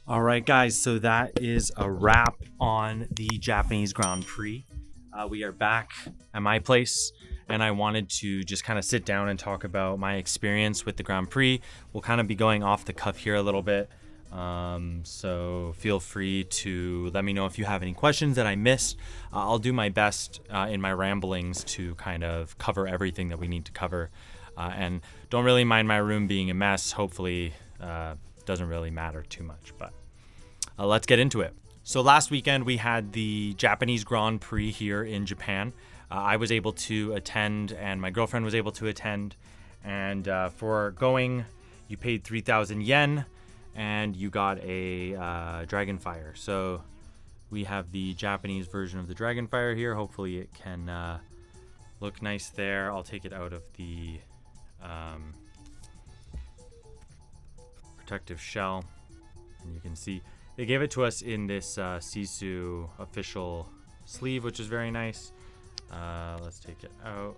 All right, guys, so that is a wrap on the Japanese Grand Prix. We are back at my place, and I wanted to just kind of sit down and talk about my experience with the Grand Prix. We'll kind of be going off the cuff here a little bit, so feel free to let me know if you have any questions that I missed. I'll do my best in my ramblings to kind of cover everything that we need to cover, and don't really mind my room being a mess. Hopefully, doesn't really matter too much, but let's get into it. So last weekend we had the Japanese Grand Prix here in Japan. I was able to attend and my girlfriend was able to attend, and for going you paid 3,000 yen and you got a Dragonfire. So we have the Japanese version of the Dragonfire here. Hopefully it can look nice there. I'll take it out of the protective shell, and you can see they gave it to us in this Sisu official sleeve, which is very nice. Let's take it out,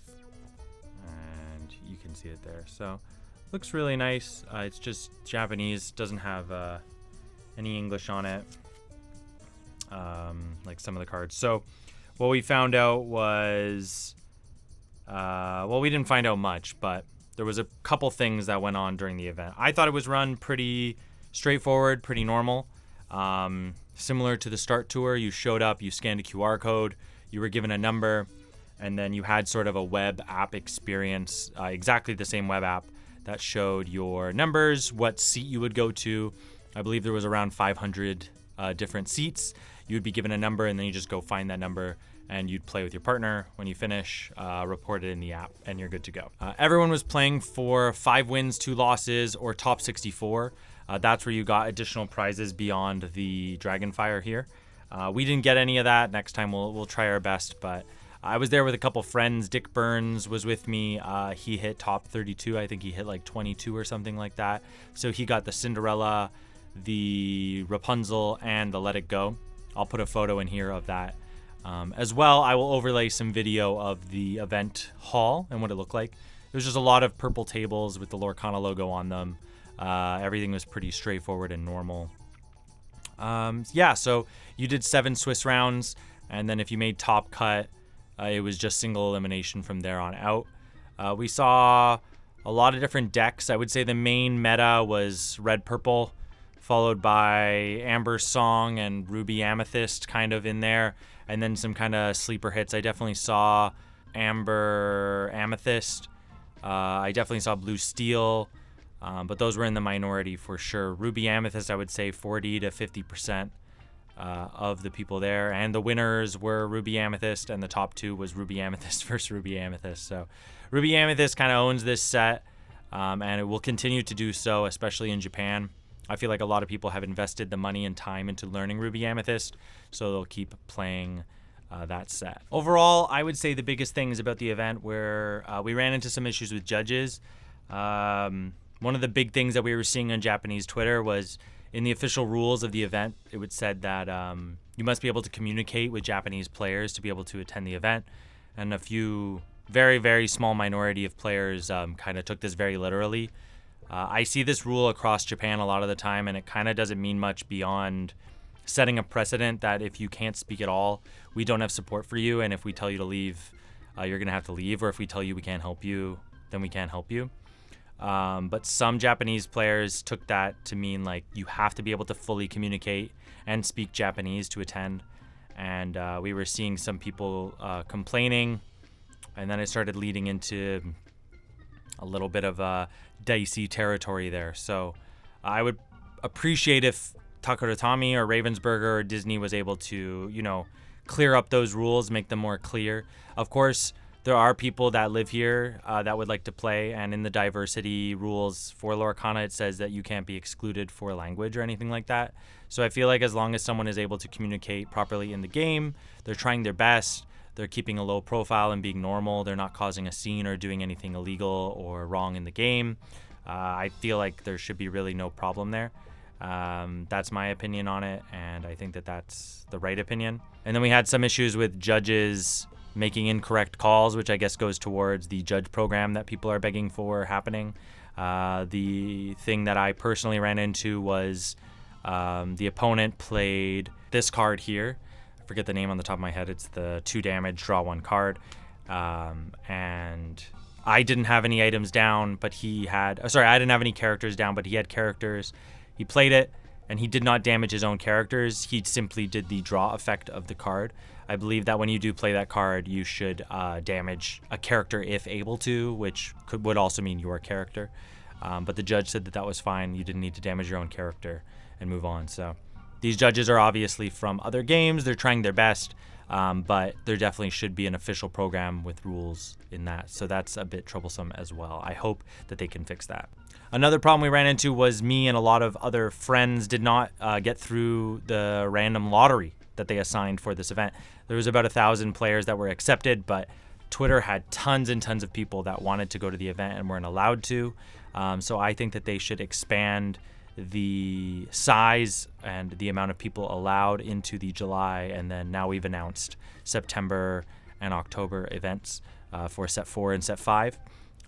and you can see it there. So looks really nice. It's just Japanese, doesn't have any English on it, like some of the cards. So what we found out was, well, we didn't find out much, but there was a couple things that went on during the event. I thought it was run pretty straightforward, pretty normal. Similar to the start tour, you showed up, you scanned a QR code, you were given a number, and then you had sort of a web app experience, exactly the same web app that showed your numbers, what seat you would go to. I believe there was around 500 different seats. You would be given a number, and then you just go find that number, and you'd play with your partner. When you finish, report it in the app, and you're good to go. Everyone was playing for 5 wins, 2 losses, or top 64. That's where you got additional prizes beyond the Dragonfire here. We didn't get any of that. Next time we'll try our best, but I was there with a couple friends. Dick Burns was with me. He hit top 32. I think he hit like 22 or something like that. So he got the Cinderella, the Rapunzel, and the Let It Go. I'll put a photo in here of that. As well, I will overlay some video of the event hall and what it looked like. There's just a lot of purple tables with the Lorcana logo on them. Everything was pretty straightforward and normal. Yeah, so you did 7 Swiss rounds, and then if you made top cut, it was just single elimination from there on out. We saw a lot of different decks. I would say the main meta was red purple, followed by Amber Song and Ruby Amethyst kind of in there, and then some kind of sleeper hits. I definitely saw Amber Amethyst. I definitely saw Blue Steel, but those were in the minority for sure. Ruby Amethyst, I would say 40 to 50% of the people there, and the winners were Ruby Amethyst, and the top 2 was Ruby Amethyst versus Ruby Amethyst. So Ruby Amethyst kind of owns this set, and it will continue to do so, especially in Japan. I feel like a lot of people have invested the money and time into learning Ruby Amethyst, so they'll keep playing that set. Overall, I would say the biggest things about the event were we ran into some issues with judges. One of the big things that we were seeing on Japanese Twitter was in the official rules of the event, it would said that you must be able to communicate with Japanese players to be able to attend the event. And a few very, very small minority of players kind of took this very literally. I see this rule across Japan a lot of the time, and it kind of doesn't mean much beyond setting a precedent that if you can't speak at all, we don't have support for you, and if we tell you to leave, you're going to have to leave, or if we tell you we can't help you, then we can't help you. But some Japanese players took that to mean like you have to be able to fully communicate and speak Japanese to attend, and we were seeing some people complaining, and then it started leading into a little bit of dicey territory there. So I would appreciate if Takuratami or Ravensburger or Disney was able to, clear up those rules, make them more clear. Of course, there are people that live here that would like to play, and in the diversity rules for Lorcana, it says that you can't be excluded for language or anything like that. So I feel like as long as someone is able to communicate properly in the game, they're trying their best, they're keeping a low profile and being normal, they're not causing a scene or doing anything illegal or wrong in the game, I feel like there should be really no problem there. That's my opinion on it, and I think that that's the right opinion. And then we had some issues with judges making incorrect calls, which I guess goes towards the judge program that people are begging for happening. The thing that I personally ran into was the opponent played this card here. I forget the name on the top of my head. It's the 2 damage, draw 1 card. And I didn't have any items down, but he had... sorry, I didn't have any characters down, but he had characters. He played it, and he did not damage his own characters. He simply did the draw effect of the card. I believe that when you do play that card, you should damage a character if able to, which would also mean your character. But the judge said that that was fine. You didn't need to damage your own character and move on. So these judges are obviously from other games. They're trying their best, but there definitely should be an official program with rules in that. So that's a bit troublesome as well. I hope that they can fix that. Another problem we ran into was me and a lot of other friends did not get through the random lottery that they assigned for this event. There was about 1,000 players that were accepted, but Twitter had tons and tons of people that wanted to go to the event and weren't allowed to. So I think that they should expand the size and the amount of people allowed into the July, and then now we've announced September and October events for set 4 and set 5.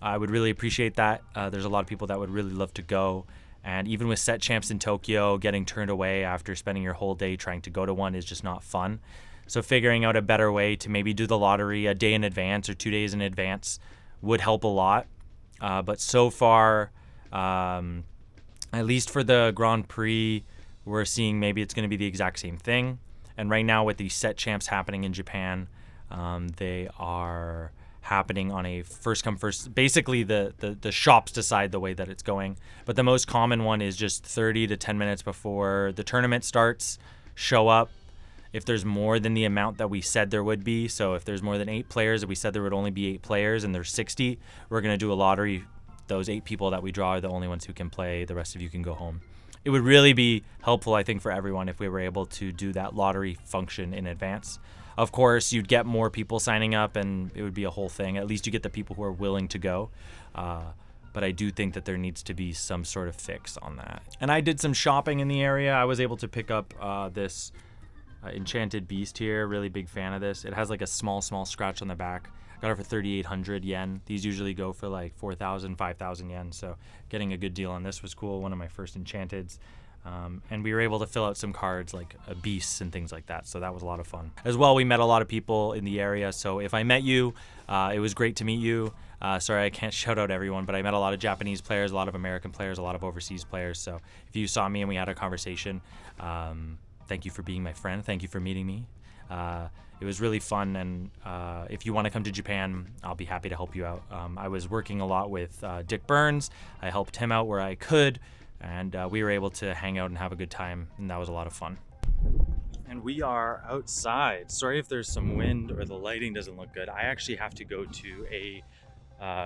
I would really appreciate that. There's a lot of people that would really love to go, and even with set champs in Tokyo, getting turned away after spending your whole day trying to go to one is just not fun. So figuring out a better way to maybe do the lottery a day in advance or 2 days in advance would help a lot. But so far, at least for the Grand Prix, we're seeing maybe it's going to be the exact same thing. And right now with the set champs happening in Japan, they are happening on a first come first. Basically, the shops decide the way that it's going. But the most common one is just 30 to 10 minutes before the tournament starts, show up. If there's more than the amount that we said there would be, so if there's more than 8 players, if we said there would only be 8 players and there's 60, we're going to do a lottery. Those 8 people that we draw are the only ones who can play. The rest of you can go home. It would really be helpful, I think, for everyone if we were able to do that lottery function in advance. Of course, you'd get more people signing up and it would be a whole thing. At least you get the people who are willing to go. But I do think that there needs to be some sort of fix on that. And I did some shopping in the area. I was able to pick up this Enchanted Beast here. Really big fan of this. It has like a small scratch on the back. Got it for 3,800 yen. These usually go for like 4,000, 5,000 yen. So getting a good deal on this was cool. One of my first Enchanteds. And we were able to fill out some cards like beasts and things like that. So that was a lot of fun. As well, we met a lot of people in the area. So if I met you, it was great to meet you. Sorry, I can't shout out everyone, but I met a lot of Japanese players, a lot of American players, a lot of overseas players. So if you saw me and we had a conversation, thank you for being my friend. Thank you for meeting me. It was really fun, and if you want to come to Japan, I'll be happy to help you out. I was working a lot with Dick Burns. I helped him out where I could, and we were able to hang out and have a good time, and that was a lot of fun. And we are outside. Sorry if there's some wind or the lighting doesn't look good. I actually have to go to a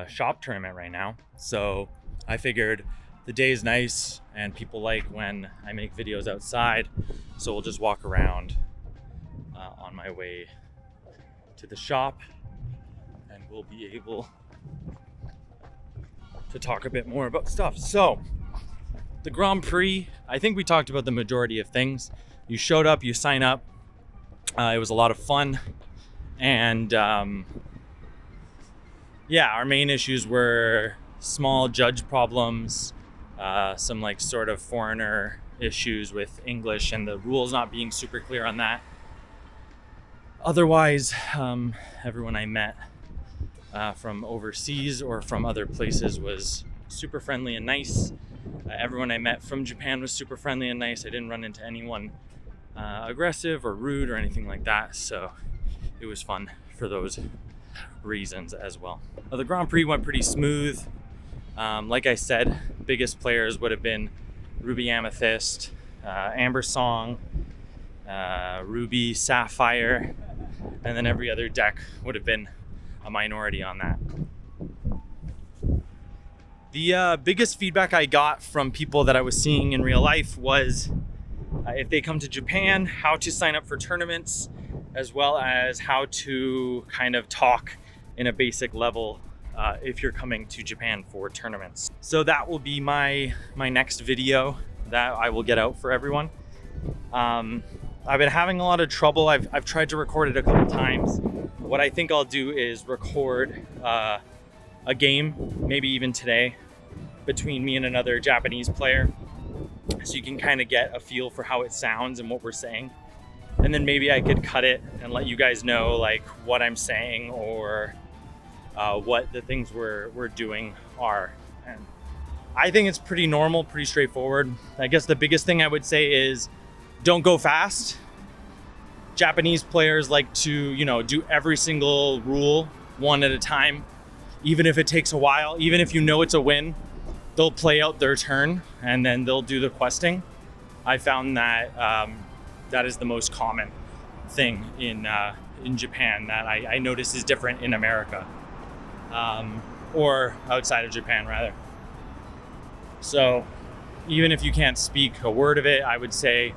shop tournament right now, so I figured the day is nice and people like when I make videos outside, so we'll just walk around on my way to the shop and we'll be able to talk a bit more about stuff. So the Grand Prix, I think we talked about the majority of things. You showed up, you sign up. It was a lot of fun, and yeah, our main issues were small judge problems, some like sort of foreigner issues with English and the rules not being super clear on that. Otherwise, everyone I met from overseas or from other places was super friendly and nice. Everyone I met from Japan was super friendly and nice. I didn't run into anyone aggressive or rude or anything like that, so it was fun for those reasons as well. The Grand Prix went pretty smooth. Like I said, biggest players would have been Ruby Amethyst, Amber Song, Ruby Sapphire, and then every other deck would have been a minority on that. The biggest feedback I got from people that I was seeing in real life was if they come to Japan, how to sign up for tournaments, as well as how to kind of talk in a basic level if you're coming to Japan for tournaments. So that will be my next video that I will get out for everyone. I've been having a lot of trouble. I've tried to record it a couple times. What I think I'll do is record a game, maybe even today, between me and another Japanese player, so you can kind of get a feel for how it sounds and what we're saying. And then maybe I could cut it and let you guys know like what I'm saying or what the things we're doing are. And I think it's pretty normal, pretty straightforward. I guess the biggest thing I would say is don't go fast. Japanese players like to, you know, do every single rule one at a time, even if it takes a while, even if you know it's a win, they'll play out their turn and then they'll do the questing. I found that that is the most common thing in Japan that I notice is different in America, or outside of Japan rather. So even if you can't speak a word of it, I would say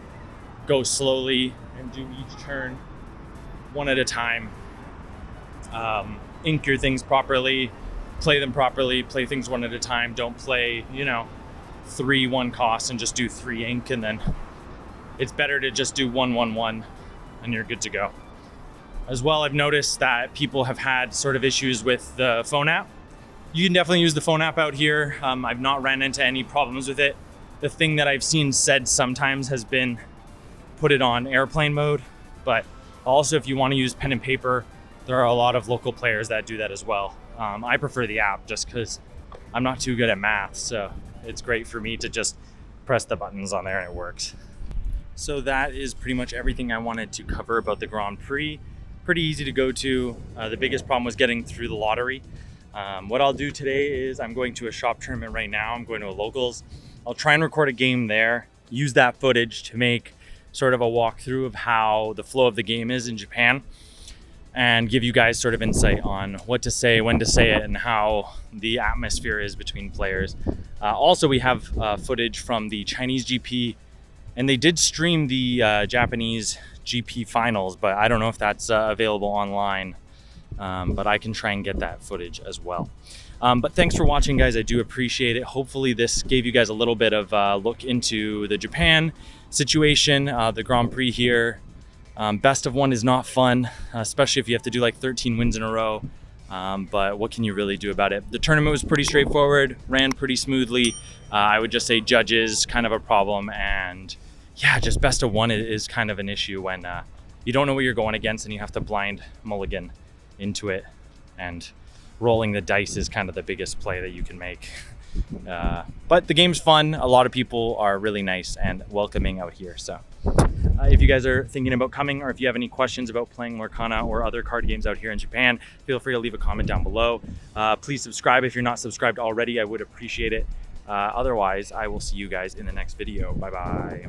go slowly and do each turn one at a time. Ink your things properly, play them properly, play things one at a time. Don't play, you know, 3 1 cost and just do 3 ink, and then it's better to just do 1 1 1 and you're good to go. As well, I've noticed that people have had sort of issues with the phone app. You can definitely use the phone app out here. I've not ran into any problems with it. The thing that I've seen said sometimes has been put it on airplane mode, but also if you want to use pen and paper, there are a lot of local players that do that as well. I prefer the app just because I'm not too good at math, so it's great for me to just press the buttons on there and it works. So that is pretty much everything I wanted to cover about the Grand Prix. Pretty easy to go to. The biggest problem was getting through the lottery. What I'll do today is I'm going to a shop tournament right now. I'm going to a locals. I'll try and record a game there, use that footage to make sort of a walkthrough of how the flow of the game is in Japan, and give you guys sort of insight on what to say, when to say it, and how the atmosphere is between players. Also, we have footage from the Chinese GP, and they did stream the Japanese GP finals, but I don't know if that's available online, but I can try and get that footage as well. But thanks for watching, guys. I do appreciate it. Hopefully this gave you guys a little bit of a look into the Japan situation, the Grand Prix here. Best of one is not fun, especially if you have to do like 13 wins in a row. But what can you really do about it? The tournament was pretty straightforward, ran pretty smoothly. I would just say judges kind of a problem, and yeah, just best of one is kind of an issue when you don't know what you're going against and you have to blind mulligan into it, and rolling the dice is kind of the biggest play that you can make. But the game's fun. A lot of people are really nice and welcoming out here. So if you guys are thinking about coming, or if you have any questions about playing Lorcana or other card games out here in Japan, feel free to leave a comment down below. Please subscribe if you're not subscribed already. I would appreciate it. Otherwise, I will see you guys in the next video. Bye-bye.